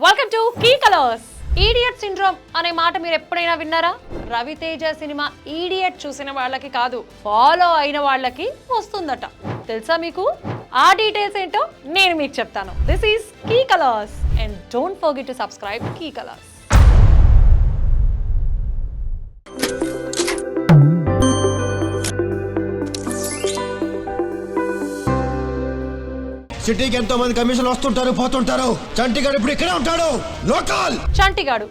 Welcome to key colours. Idiot syndrome అనే మాట మీరు ఎప్పుడైనా విన్నారా? రవితేజ సినిమా ఈడియట్ చూసిన వాళ్ళకి కాదు, ఫాలో అయిన వాళ్ళకి వస్తుందట. తెలుసా మీకు? ఆ డీటెయిల్స్ ఏంటో నేను మీకు చెప్తాను. This is key colours and don't forget to subscribe key colours. సిటీకి ఎంతో మంది కమిషన్ వస్తుంటారు పోతుంటారు. చంటిగాడు ఇప్పుడు ఇక్కడే ఉంటాడు. లోకల్ చంటిగాడు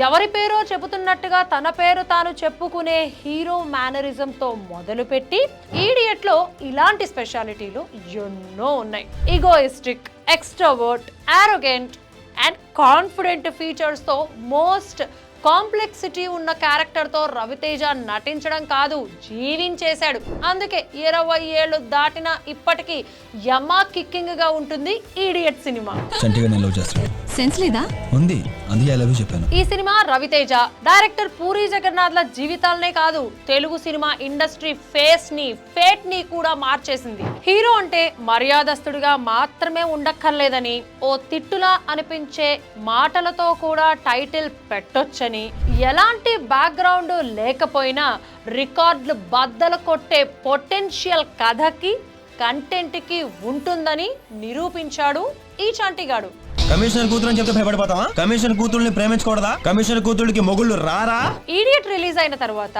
ఎవరి పేరో చెబుతున్నట్టుగా తన పేరు తాను చెప్పుకునే హీరో మేనరిజం తో మొదలుపెట్టి ఈడియట్ లో ఇలాంటి స్పెషాలిటీలు ఎన్నో ఉన్నాయి. Egoistic, extrovert, arrogant and confident features తో మోస్ట్ కాంప్లెక్సిటీ ఉన్న క్యారెక్టర్ తో రవితేజ నటించడం కాదు, జీవించేశాడు. అందుకే 20 ఏళ్ళు దాటిన ఇప్పటికీ యమా కిక్కింగ్ గా ఉంటుంది ఈడియట్ సినిమా. సెన్స్ లేదా? ఉంది, అందుకే ఐ లవ్ యు చెప్పాను. ఈ సినిమా రవితేజ, డైరెక్టర్ పూరి జగన్నాథ్ల జీవితాలనే కాదు, తెలుగు సినిమా ఇండస్ట్రీ ఫేస్ ని, ఫేట్ ని కూడా మార్చేసింది. హీరో అంటే మర్యాదస్తుడిగా మాత్రమే ఉండక్కర్లేదని, ఓ తిట్టులా అనిపించే మాటలతో కూడా టైటిల్ పెట్టొచ్చని, ఎలాంటి బ్యాక్గ్రౌండ్ లేకపోయినా రికార్డులు బద్దలు కొట్టే పొటెన్షియల్ కథకి, కంటెంట్ కి ఉంటుందని నిరూపించాడు ఈ చంటిగాడు. కమిషనర్ కూతురు అని చెప్తే భయపడిపోతావా? కమిషనర్ కూతుర్ని ప్రేమించకూడదా? కమిషనర్ కూతురికి మొగుళ్ళు రారా? ఈడియట్ రిలీజ్ అయిన తర్వాత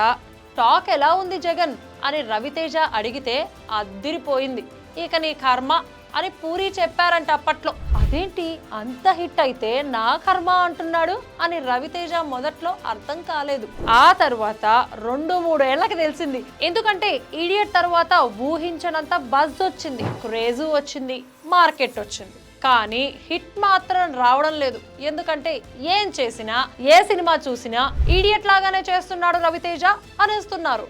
టాక్ ఎలా ఉంది జగన్ అని రవితేజ అడిగితే అద్దిరిపోయింది. ఇక నీ కర్మ అని పూరి చెప్పారంట అప్పట్లో. అదేంటి అంత హిట్ అయితే నా కర్మ అంటున్నాడు అని రవితేజ మొదట్లో అర్థం కాలేదు. ఆ తర్వాత 2-3 ఏళ్లకి తెలిసింది. ఎందుకంటే ఈడియట్ తర్వాత ఊహించనంత బజ్ వచ్చింది, క్రేజు వచ్చింది, మార్కెట్ వచ్చింది. కానీ హిట్ మాత్రం రావడం లేదు. ఎందుకంటే ఏం చేసినా, ఏ సినిమా చూసినా ఈడియట్ లాగానే చేస్తున్నాడు రవితేజ అనేస్తున్నారు.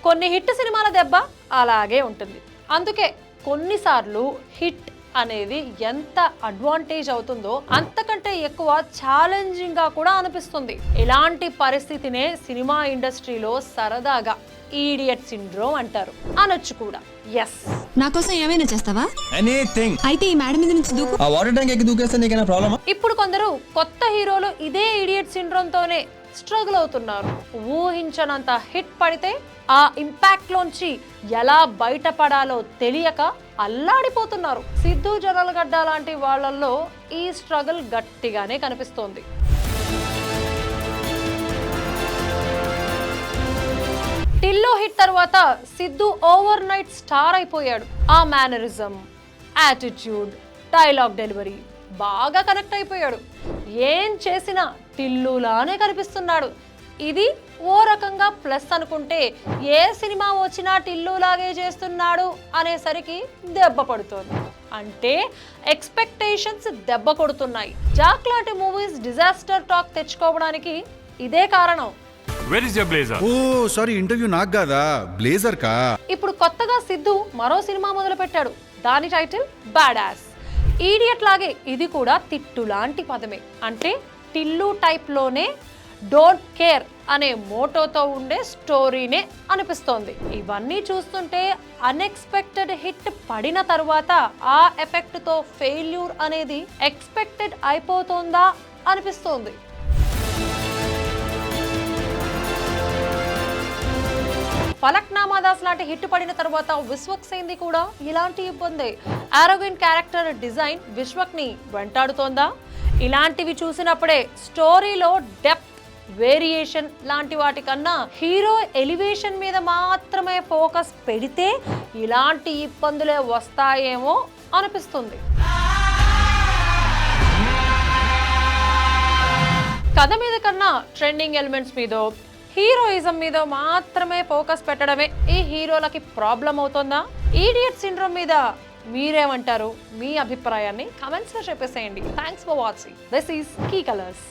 కొన్ని హిట్ సినిమాల దెబ్బ అలాగే ఉంటుంది. అందుకే కొన్నిసార్లు హిట్ అనేది ఎంత అడ్వాంటేజ్ అవుతుందో అంతకంటే ఎక్కువ ఛాలెంజింగ్ గా కూడా అనిపిస్తుంది. ఇలాంటి పరిస్థితినే సినిమా ఇండస్ట్రీలో సరదాగా ఈడియట్ సిండ్రోమ్ అంటారు, అనొచ్చు కూడా. ఎస్, నా కోసం ఏమైనా చేస్తావా? ఎనీథింగ్. అయితే ఈ మేడం మీద నుంచి దూకు. ఆ వాటర్ ట్యాంక్ ఎక్కి దూకేస్తే నీకైనా ప్రాబ్లమా? ఇప్పుడు కొందరు కొత్త హీరోలు ఇదే ఈడియట్ సిండ్రోమ్ తోనే స్ట్రగుల్ అవుతున్నారు. ఊహించనంత హిట్ పడితే ఆ ఇంపాక్ట్ లోంచి ఎలా బయటపడాలో తెలియక అల్లాడిపోతున్నారు. సిద్ధు జొన్నలగడ్డ లాంటి వాళ్ళల్లో ఈ స్ట్రగుల్ గట్టిగానే కనిపిస్తోంది. టిల్లు హిట్ తర్వాత సిద్ధు ఓవర్ నైట్ స్టార్ అయిపోయాడు. ఆ మేనరిజం, యాటిట్యూడ్, డైలాగ్ డెలివరీ బాగా కనెక్ట్ అయిపోయాడు. ఏం చేసినా టిల్లులానే కనిపిస్తున్నాడు. ఇది ఓ రకంగా ప్లస్ అనుకుంటే, ఏ సినిమా వచ్చినా టిల్లులాగే చేస్తున్నాడు అనేసరికి దెబ్బ పడుతోంది. అంటే ఎక్స్పెక్టేషన్స్ దెబ్బ కొడుతున్నాయి. జాక్ లాంటి మూవీస్ డిజాస్టర్ టాక్ తెచ్చుకోవడానికి ఇదే కారణం. Where is your blazer? Oh sorry, interview నాకు కాదా, బ్లేజర్ కా. ఇప్పుడు కొత్తగా సిద్ధు మరో సినిమా మొదలు పెట్టాడు. దాని టైటిల్ బాడాస్. ఈడియట్ లాగే ఇది కూడా తిట్టు లాంటి పదమే. అంటే టిల్లు టైప్ లోనే డోంట్ కేర్ అనే మోటోతో ఉండే స్టోరీనే అనిపిస్తోంది. ఇవన్నీ చూస్తుంటే అన్ఎక్స్పెక్టెడ్ హిట్ పడిన తర్వాత ఆ ఎఫెక్ట్ తో ఫెయిల్యూర్ అనేది ఎక్స్పెక్టెడ్ అయిపోతుందా అనిపిస్తోంది. ఫలక్నామా దాస్ లాంటి హిట్ పడిన తర్వాత విశ్వక్ సేన్ది కూడా ఇలాంటి ఇబ్బంది. ఆరోగెంట్ క్యారెక్టర్ డిజైన్ విశ్వక్ ని వెంటాడుతోందా? ఇలాంటివి చూసినప్పుడే స్టోరీలో డెప్త్, వేరియేషన్ లాంటి వాటి కన్నా హీరో ఎలివేషన్ మీద మాత్రమే ఫోకస్ పెడితే ఇలాంటి ఇబ్బందులే వస్తాయేమో అనిపిస్తుంది. కథ మీద కన్నా ట్రెండింగ్ ఎలిమెంట్స్ మీదో, హీరోయిజం మీద మాత్రమే ఫోకస్ పెట్టడమే ఈ హీరోలకి ప్రాబ్లం అవుతుందా? ఈడియట్ సిండ్రోమ్ మీద మీరేమంటారు? మీ అభిప్రాయాన్ని కామెంట్స్ లో చెప్పేసేయండి. Thanks for watching. This is key colours.